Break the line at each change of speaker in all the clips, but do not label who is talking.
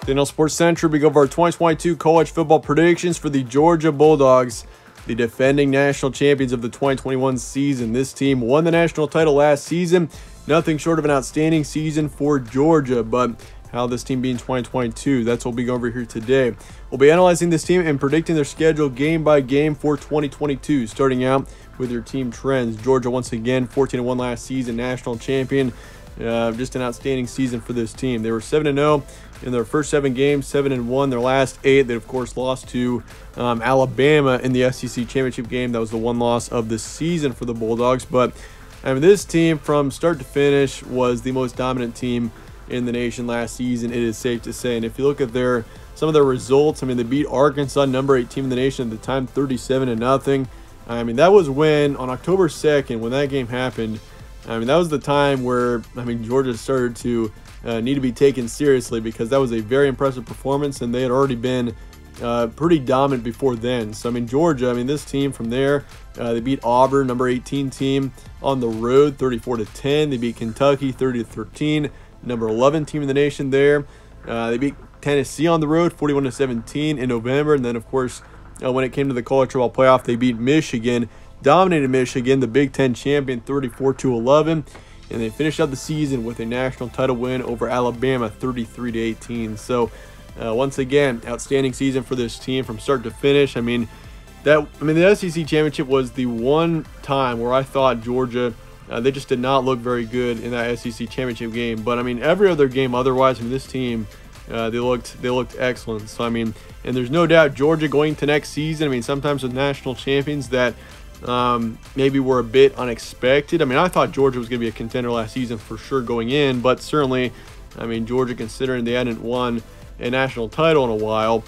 Daniel Sports Central, we go over our 2022 college football predictions for the Georgia Bulldogs, the defending national champions of the 2021 season. This team won the national title last season. Nothing short of an outstanding season for Georgia, but how this team be in 2022, that's what we'll be going over here today. We'll be analyzing this team and predicting their schedule game by game for 2022, starting out with your team trends. Georgia, once again, 14-1 last season, national champion. Just an outstanding season for this team. They were 7-0 in their first 7 games, 7-1 their last 8. They, of course, lost to Alabama in the SEC championship game. That was the one loss of the season for the Bulldogs. But I mean, this team from start to finish was the most dominant team in the nation last season, it is safe to say. And if you look at some of their results, I mean, they beat Arkansas, number 8 team in the nation at the time, 37-0. I mean, that was when, on October 2nd, when that game happened, I mean, that was the time where, I mean, Georgia started to need to be taken seriously, because that was a very impressive performance, and they had already been pretty dominant before then. So, I mean, Georgia, I mean, this team from there, they beat Auburn, number 18 team, on the road, 34-10. They beat Kentucky, 30-13, number 11 team in the nation there. They beat Tennessee on the road, 41-17 in November. And then, of course, when it came to the college football playoff, they beat Michigan, dominated Michigan, the Big Ten champion, 34-11. And they finished out the season with a national title win over Alabama, 33-18. So, once again, outstanding season for this team from start to finish. I mean, the SEC championship was the one time where I thought Georgia, they just did not look very good in that SEC championship game. But I mean, every other game otherwise, I mean, this team, they looked excellent. So I mean, and there's no doubt Georgia going to next season, I mean, sometimes with national champions that maybe were a bit unexpected. I mean, I thought Georgia was going to be a contender last season for sure going in, but certainly, I mean, Georgia, considering they hadn't won a national title in a while,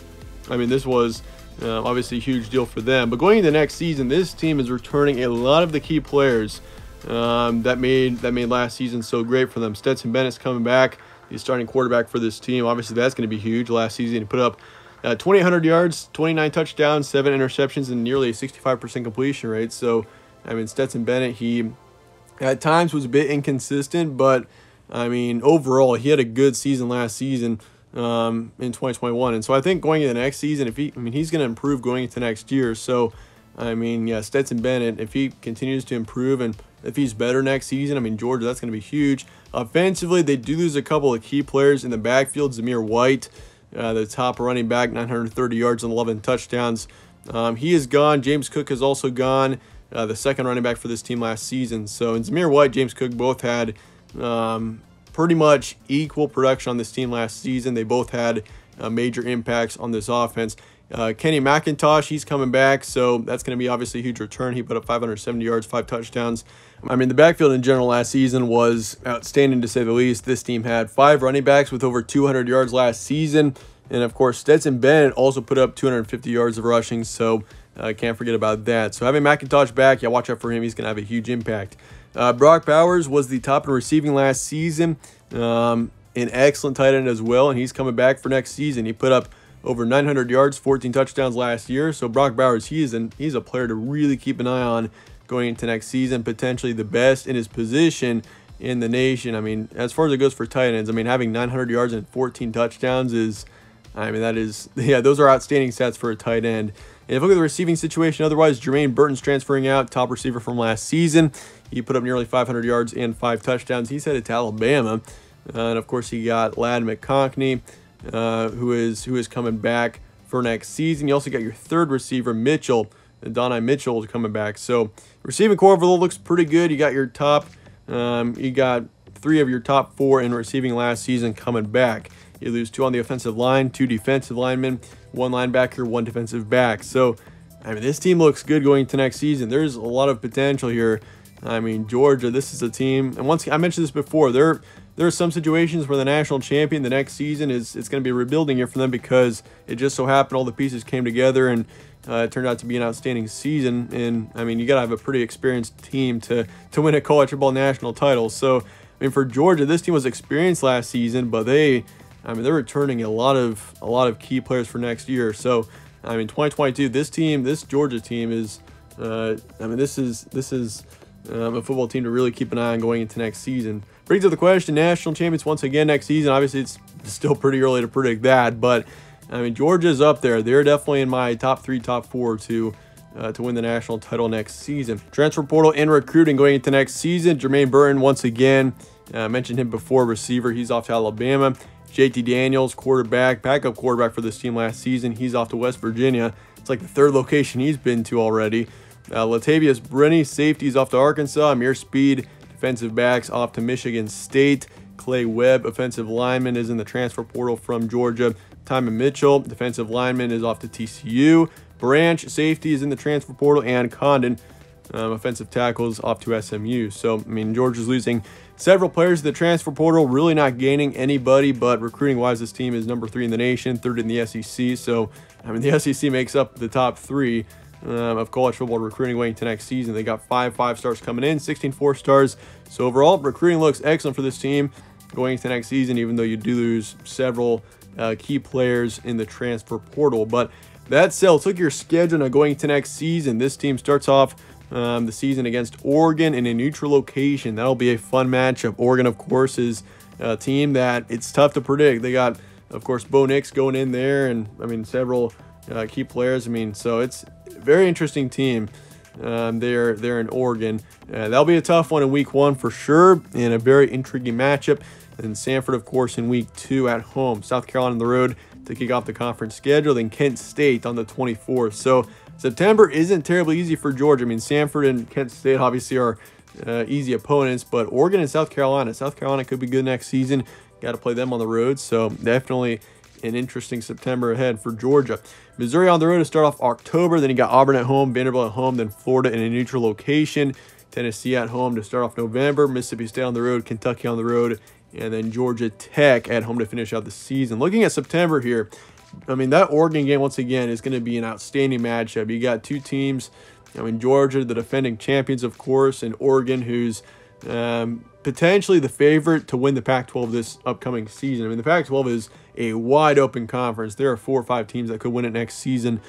I mean, this was obviously a huge deal for them. But going into next season, this team is returning a lot of the key players that made last season so great for them. Stetson Bennett's coming back. He's starting quarterback for this team. Obviously, that's going to be huge. Last season, he put up 2,800 yards, 29 touchdowns, 7 interceptions, and nearly a 65% completion rate. So, I mean, Stetson Bennett, he at times was a bit inconsistent, but I mean, overall, he had a good season last season in 2021. And so I think going into the next season, he's going to improve going into next year. So, I mean, yeah, Stetson Bennett, if he continues to improve and if he's better next season, I mean, Georgia, that's going to be huge. Offensively, they do lose a couple of key players in the backfield. Zamir White, the top running back, 930 yards and 11 touchdowns. He is gone. James Cook is also gone, the second running back for this team last season. So, and Zamir White, James Cook both had pretty much equal production on this team last season. They both had major impacts on this offense. Kenny McIntosh, he's coming back, so that's going to be obviously a huge return. He put up 570 yards, 5 touchdowns. I mean, the backfield in general last season was outstanding, to say the least. This team had 5 running backs with over 200 yards last season. And, of course, Stetson Bennett also put up 250 yards of rushing, so can't forget about that. So having McIntosh back, yeah, watch out for him. He's going to have a huge impact. Brock Bowers was the top in receiving last season, an excellent tight end as well, and he's coming back for next season. He put up over 900 yards, 14 touchdowns last year. So Brock Bowers, he's a player to really keep an eye on going into next season, potentially the best in his position in the nation. I mean, as far as it goes for tight ends, I mean, having 900 yards and 14 touchdowns is, I mean, that is, yeah, those are outstanding stats for a tight end. And if you look at the receiving situation, otherwise, Jermaine Burton's transferring out, top receiver from last season. He put up nearly 500 yards and 5 touchdowns. He's headed to Alabama. And, of course, he got Ladd McConkey, who is coming back for next season. You also got your third receiver, Mitchell. Donnie Mitchell is coming back. So, receiving core overall looks pretty good. You got your top, you got 3 of your top 4 in receiving last season coming back. You lose 2 on the offensive line, 2 defensive linemen, 1 linebacker, 1 defensive back. So, I mean, this team looks good going into next season. There's a lot of potential here. I mean, Georgia, this is a team, and once I mentioned this before, there are some situations where the national champion the next season it's going to be a rebuilding year for them, because it just so happened all the pieces came together and it turned out to be an outstanding season. And I mean, you got to have a pretty experienced team to win a college football national title. So, I mean, for Georgia, this team was experienced last season, but they're returning a lot of key players for next year. So, I mean, 2022, this Georgia team is, I mean, this is a football team to really keep an eye on going into next season. Brings up the question, national champions once again next season. Obviously, it's still pretty early to predict that, but I mean, Georgia's up there. They're definitely in my top 3, top 4 to win the national title next season. Transfer portal and recruiting going into next season. Jermaine Burton, once again, mentioned him before, receiver. He's off to Alabama. JT Daniels, quarterback, backup quarterback for this team last season. He's off to West Virginia. It's like the 3rd location he's been to already. Latavius Brenny, safeties, off to Arkansas. Amir Speed, defensive backs, off to Michigan State. Clay Webb, offensive lineman, is in the transfer portal from Georgia. Timon Mitchell, defensive lineman, is off to TCU. Branch, safety, is in the transfer portal. And Condon, offensive tackles, off to SMU. So, I mean, Georgia's losing several players to the transfer portal, really not gaining anybody, but recruiting-wise, this team is number 3 in the nation, 3rd in the SEC. So, I mean, the SEC makes up the top 3 of college football recruiting going into next season. They got 5 5-stars coming in, 16 4-stars. So, overall, recruiting looks excellent for this team going into next season, even though you do lose several key players in the transfer portal. But that said, let's look at your schedule now going into next season. This team starts off the season against Oregon in a neutral location. That'll be a fun matchup. Oregon, of course, is a team that it's tough to predict. They got, of course, Bo Nix going in there, and I mean, several key players. I mean, so it's a very interesting team. They're in Oregon. That'll be a tough one in week 1 for sure, and a very intriguing matchup. And Samford, of course, in week 2 at home. South Carolina on the road to kick off the conference schedule. Then Kent State on the 24th. So September isn't terribly easy for Georgia. I mean, Samford and Kent State obviously are easy opponents, but Oregon and South Carolina could be good next season. Got to play them on the road. So definitely an interesting September ahead for Georgia. Missouri on the road to start off October. Then you got Auburn at home, Vanderbilt at home, then Florida in a neutral location. Tennessee at home to start off November. Mississippi State on the road, Kentucky on the road, and then Georgia Tech at home to finish out the season. Looking at September here, I mean, that Oregon game, once again, is going to be an outstanding matchup. You got 2 teams, I mean, Georgia, the defending champions, of course, and Oregon, who's potentially the favorite to win the Pac-12 this upcoming season. I mean, the Pac-12 is a wide-open conference. There are 4 or 5 teams that could win it next season.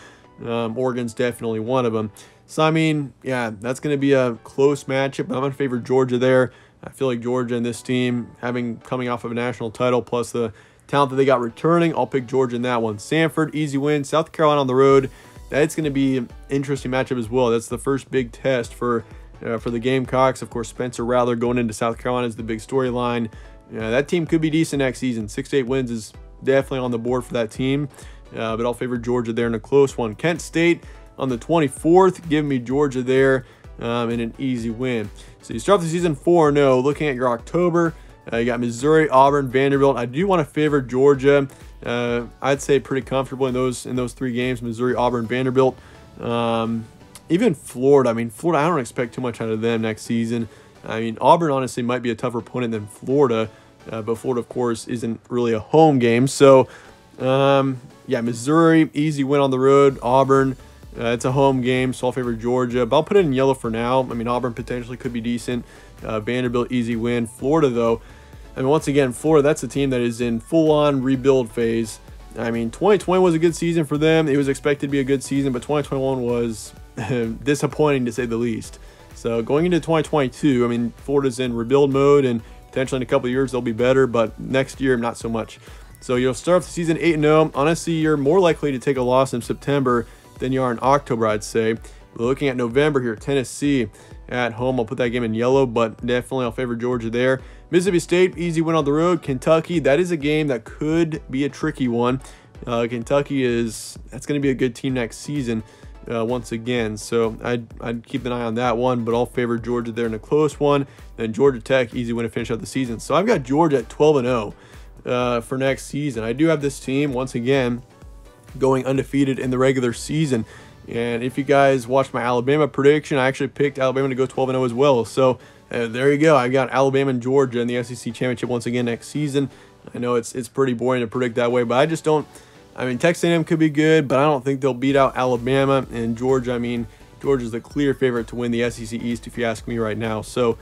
Oregon's definitely one of them. So, I mean, yeah, that's going to be a close matchup. I'm going to favor Georgia there. I feel like Georgia and this team, coming off of a national title, plus the talent that they got returning, I'll pick Georgia in that one. Samford, easy win. South Carolina on the road, that's going to be an interesting matchup as well. That's the first big test for the Gamecocks. Of course, Spencer Rattler going into South Carolina is the big storyline. That team could be decent next season. 6 to 8 wins is definitely on the board for that team, but I'll favor Georgia there in a close one. Kent State on the 24th, give me Georgia there in an easy win. So you start the season 4-0. Looking at your October, you got Missouri, Auburn, Vanderbilt. I do want to favor Georgia. I'd say pretty comfortable in those 3 games: Missouri, Auburn, Vanderbilt. Even Florida. I mean, Florida, I don't expect too much out of them next season. I mean, Auburn honestly might be a tougher opponent than Florida, but Florida, of course, isn't really a home game. So, yeah, Missouri, easy win on the road. Auburn, it's a home game, so I'll favor Georgia, but I'll put it in yellow for now. I mean, Auburn potentially could be decent. Vanderbilt, easy win. Florida, though, I mean, once again, Florida, that's a team that is in full-on rebuild phase. I mean, 2020 was a good season for them. It was expected to be a good season, but 2021 was disappointing, to say the least. So going into 2022, I mean, Florida's in rebuild mode, and potentially in a couple of years they'll be better, but next year, not so much. So you'll start off the season 8-0. Honestly, you're more likely to take a loss in September than you are in October, I'd say. We're looking at November here, Tennessee at home. I'll put that game in yellow, but definitely I'll favor Georgia there. Mississippi State, easy win on the road. Kentucky, that is a game that could be a tricky one. Kentucky that's going to be a good team next season once again. So I'd keep an eye on that one, but I'll favor Georgia there in a close one. Then Georgia Tech, easy win to finish out the season. So I've got Georgia at 12-0 for next season. I do have this team, once again, going undefeated in the regular season. And if you guys watched my Alabama prediction, I actually picked Alabama to go 12-0 as well. So there you go. I got Alabama and Georgia in the SEC Championship once again next season. I know it's pretty boring to predict that way, but I just don't. I mean, Texas A&M could be good, but I don't think they'll beat out Alabama and Georgia. I mean, Georgia's the clear favorite to win the SEC East, if you ask me right now. So,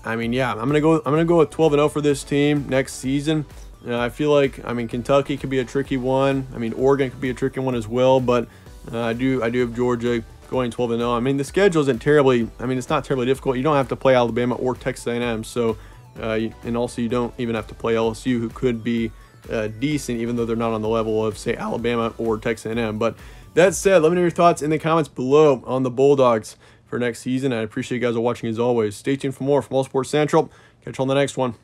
I mean, yeah, I'm gonna go with 12-0 for this team next season. I feel like, I mean, Kentucky could be a tricky one. I mean, Oregon could be a tricky one as well, but I do have Georgia going 12-0. I mean, the schedule isn't terribly, I mean, it's not terribly difficult. You don't have to play Alabama or Texas A&M, so, and also you don't even have to play LSU, who could be decent, even though they're not on the level of, say, Alabama or Texas A&M. But that said, let me know your thoughts in the comments below on the Bulldogs for next season. I appreciate you guys watching as always. Stay tuned for more from All Sports Central. Catch you on the next one.